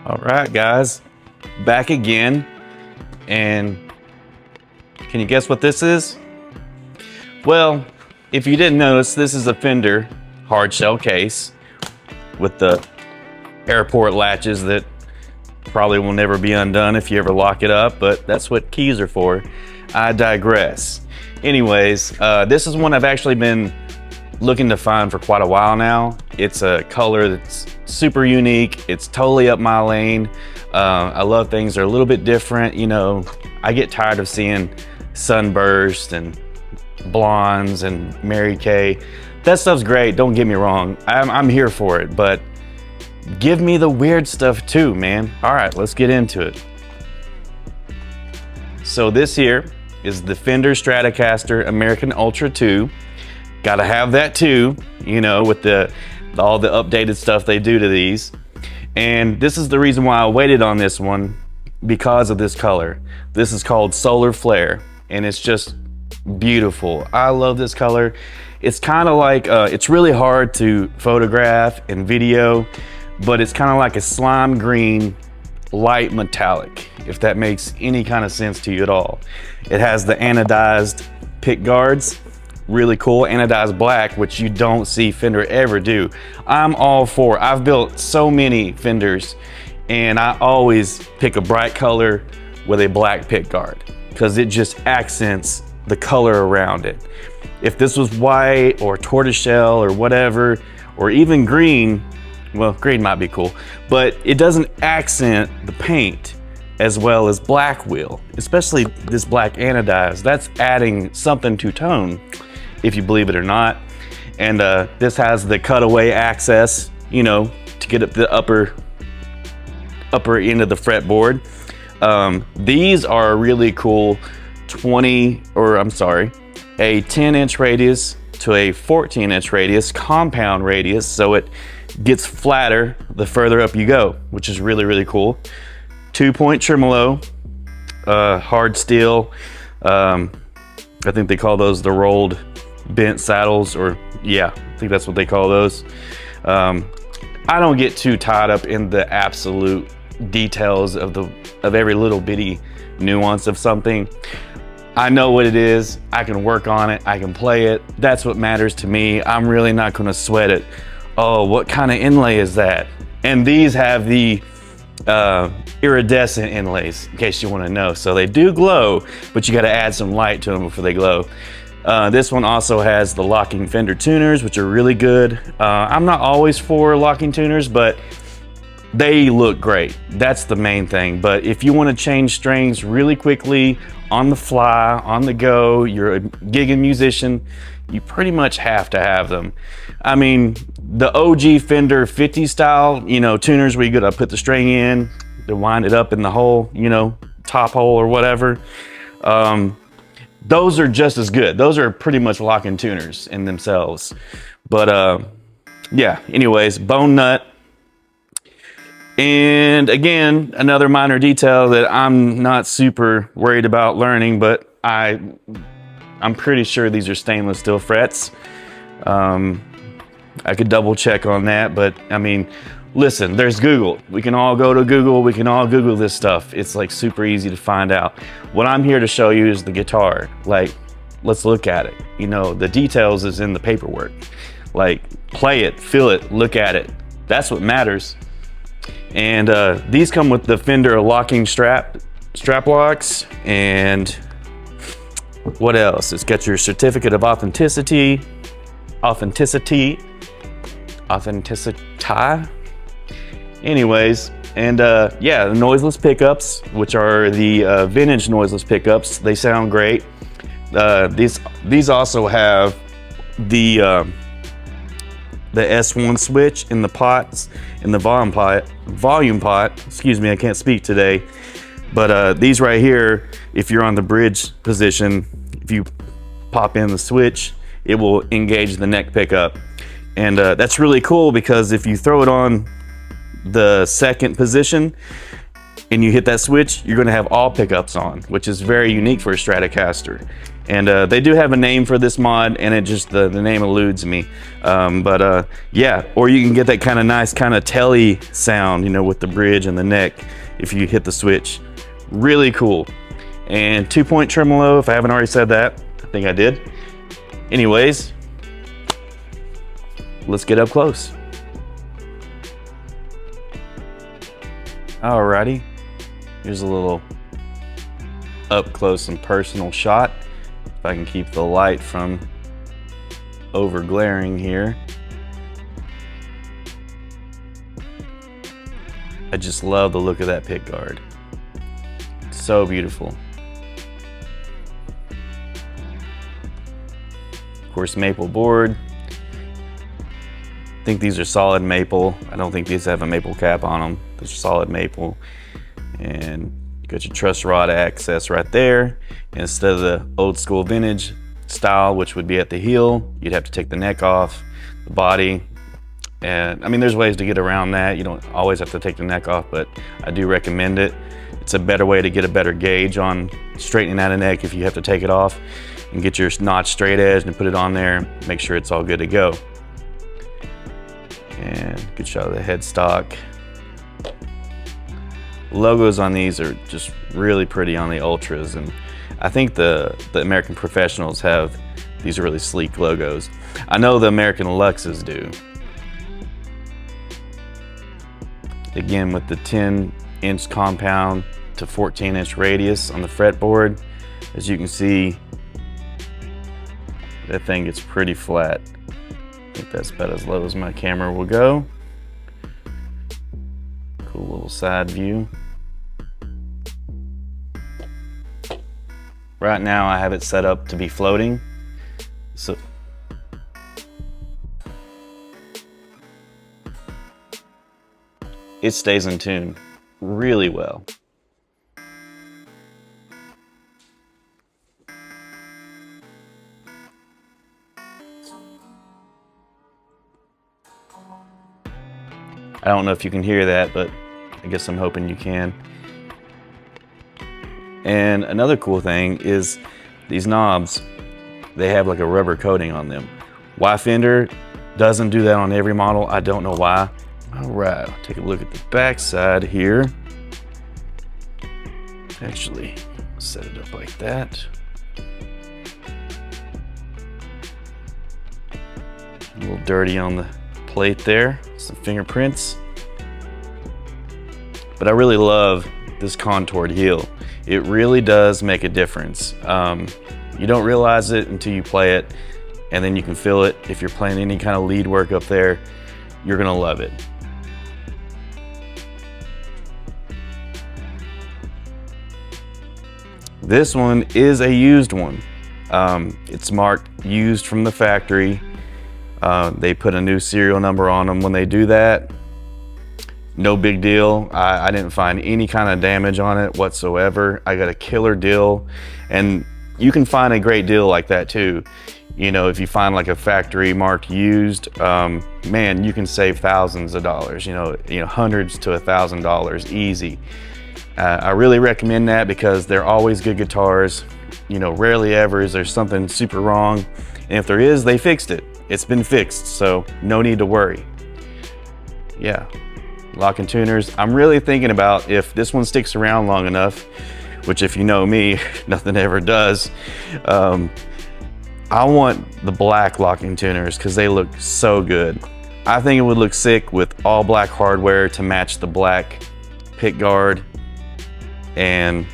All right, guys, back again. And can you guess what this is? Well, if you didn't notice, this is a Fender hard shell case with the airport latches that probably will never be undone if you ever lock it up, but that's what keys are for. I digress. Anyways, this is one I've actually been looking to find for quite a while now. It's a color that's super unique. It's totally up my lane. I love things that are a little bit different. You know, I get tired of seeing sunburst and blondes and Mary Kay. That stuff's great, don't get me wrong. I'm here for it, but give me the weird stuff too, man. All right, let's get into it. So this here is the Fender Stratocaster American Ultra 2. Gotta have that too, you know, with all the updated stuff they do to these. And this is the reason why I waited on this one, because of this color. This is called Solar Flare, and it's just beautiful. I love this color. It's kind of like, it's really hard to photograph and video, but it's kind of like a slime green, light metallic, if that makes any kind of sense to you at all. It has the anodized pick guards. Really cool, anodized black, which you don't see Fender ever do. I'm all for, I've built so many Fenders and I always pick a bright color with a black pick guard because it just accents the color around it. If this was white or tortoiseshell or whatever, or even green, well, green might be cool, but it doesn't accent the paint as well as black will, especially this black anodized. That's adding something to tone, if you believe it or not. And this has the cutaway access, you know, to get up the upper end of the fretboard. These are a really cool a 10-inch radius to a 14-inch radius, compound radius, so it gets flatter the further up you go, which is really, really cool. 2-point tremolo, hard steel. I think they call those the rolled bent saddles, or yeah, I think that's what they call those. I don't get too tied up in the absolute details of every little bitty nuance of something. I know what it is, I can work on it, I can play it. That's what matters to me. I'm really not gonna sweat it. Oh, what kind of inlay is that? And these have the iridescent inlays, in case you wanna know. So they do glow, but you gotta add some light to them before they glow. This one also has the locking Fender tuners, which are really good. I'm not always for locking tuners, but they look great. That's the main thing. But if you want to change strings really quickly, on the fly, on the go, you're a gigging musician, you pretty much have to have them. I mean, the OG Fender 50 style, you know, tuners where you gotta put the string in to wind it up in the hole, you know, top hole or whatever. Those are just as good. Those are pretty much locking tuners in themselves. But yeah, anyways, bone nut. And again, another minor detail that I'm not super worried about learning, but I'm pretty sure these are stainless steel frets. I could double check on that, but I mean, listen, there's Google. We can all go to Google. We can all Google this stuff. It's like super easy to find out. What I'm here to show you is the guitar. Like, let's look at it. You know, the details is in the paperwork. Like, play it, feel it, look at it. That's what matters. And these come with the Fender locking strap locks. And what else? It's got your certificate of authenticity. Anyways, and yeah, the noiseless pickups, which are the vintage noiseless pickups. They sound great. These also have the S1 switch in the pots, in the volume pot. Excuse me, I can't speak today. But these right here, if you're on the bridge position, if you pop in the switch, it will engage the neck pickup. And that's really cool because if you throw it on the second position and you hit that switch, you're gonna have all pickups on, which is very unique for a Stratocaster. And they do have a name for this mod, and it just the name eludes me. Yeah, or you can get that kind of nice kind of telly sound, you know, with the bridge and the neck if you hit the switch. Really cool. And 2-point tremolo, if I haven't already said that. I think I did. Anyways, let's get up close. Alrighty, here's a little up close and personal shot. If I can keep the light from over glaring here. I just love the look of that pick guard. So beautiful. Of course, maple board. I think these are solid maple. I don't think these have a maple cap on them. These are solid maple. And you got your truss rod access right there. Instead of the old school vintage style, which would be at the heel, you'd have to take the neck off, the body. And I mean, there's ways to get around that. You don't always have to take the neck off, but I do recommend it. It's a better way to get a better gauge on straightening out a neck if you have to take it off, and get your notch straight edge and put it on there, make sure it's all good to go. And good shot of the headstock. Logos on these are just really pretty on the Ultras, and I think the American Professionals have these really sleek logos. I know the American Luxes do. Again, with the 10-inch compound to 14-inch radius on the fretboard, as you can see, that thing gets pretty flat. I think that's about as low as my camera will go. Cool little side view. Right now I have it set up to be floating. So it stays in tune really well. I don't know if you can hear that, but I guess I'm hoping you can. And another cool thing is these knobs, they have like a rubber coating on them. Why Fender doesn't do that on every model, I don't know why. All right, I'll take a look at the back side here. Actually, set it up like that. A little dirty on the plate there, some fingerprints. But I really love this contoured heel. It really does make a difference. You don't realize it until you play it, and then you can feel it. If you're playing any kind of lead work up there, you're gonna love it. This one is a used one. It's marked used from the factory. They put a new serial number on them when they do that. No big deal. I didn't find any kind of damage on it whatsoever. I got a killer deal, and you can find a great deal like that too. You know, if you find like a factory marked used, man, you can save thousands of dollars. You know, hundreds to $1,000 easy. I really recommend that because they're always good guitars. You know, rarely ever is there something super wrong, and if there is, they fixed it. It's been fixed, so no need to worry. Yeah. Locking tuners. I'm really thinking about if this one sticks around long enough, which if you know me, nothing ever does. I want the black locking tuners because they look so good. I think it would look sick with all black hardware to match the black pick guard and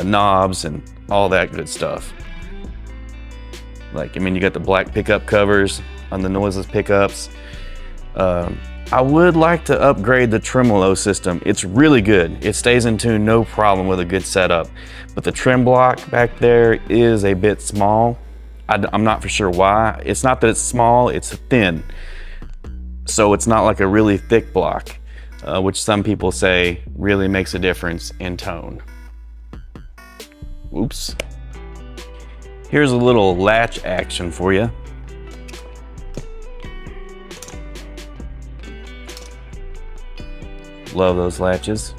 knobs and all that good stuff. Like, I mean, you got the black pickup covers on the noiseless pickups. I would like to upgrade the tremolo system. It's really good. It stays in tune, no problem with a good setup. But the trem block back there is a bit small. I'm not for sure why. It's not that it's small, it's thin. So it's not like a really thick block, which some people say really makes a difference in tone. Oops. Here's a little latch action for you. Love those latches.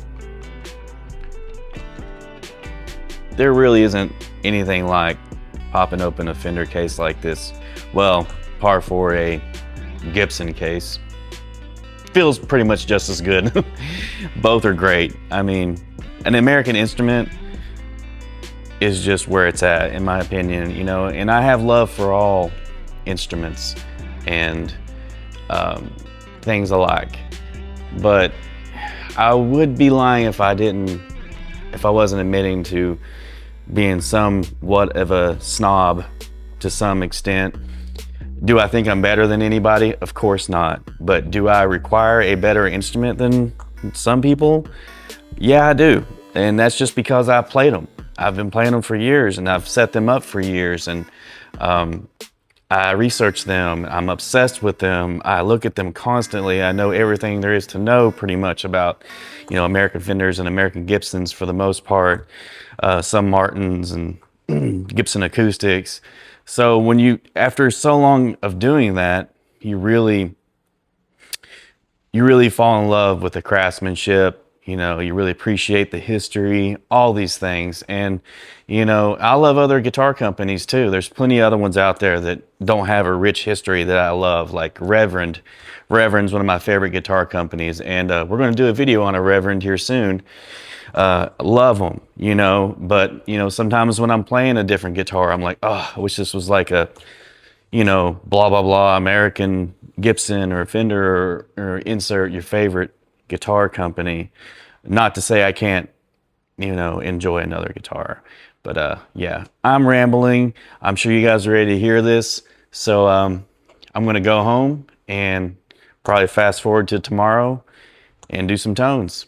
There really isn't anything like popping open a Fender case like this. Well, par for a Gibson case. Feels pretty much just as good. Both are great. I mean, an American instrument is just where it's at, in my opinion, you know, and I have love for all instruments and things alike. But I would be lying if I wasn't admitting to being somewhat of a snob to some extent. Do I think I'm better than anybody? Of course not. But do I require a better instrument than some people? Yeah, I do. And that's just because I played them. I've been playing them for years, and I've set them up for years, and I research them. I'm obsessed with them. I look at them constantly. I know everything there is to know pretty much about, you know, American Fenders and American Gibsons for the most part, some Martins and Gibson acoustics. So when you, after so long of doing that, you really fall in love with the craftsmanship. You know, you really appreciate the history, all these things. And, you know, I love other guitar companies too. There's plenty of other ones out there that don't have a rich history that I love, like Reverend. Reverend's one of my favorite guitar companies. And we're going to do a video on a Reverend here soon. Love them, you know, but, you know, sometimes when I'm playing a different guitar, I'm like, oh, I wish this was like a, you know, blah, blah, blah, American Gibson or Fender or insert your favorite guitar company. Not to say I can't, you know, enjoy another guitar, but yeah, I'm rambling. I'm sure you guys are ready to hear this. So I'm going to go home and probably fast forward to tomorrow and do some tones.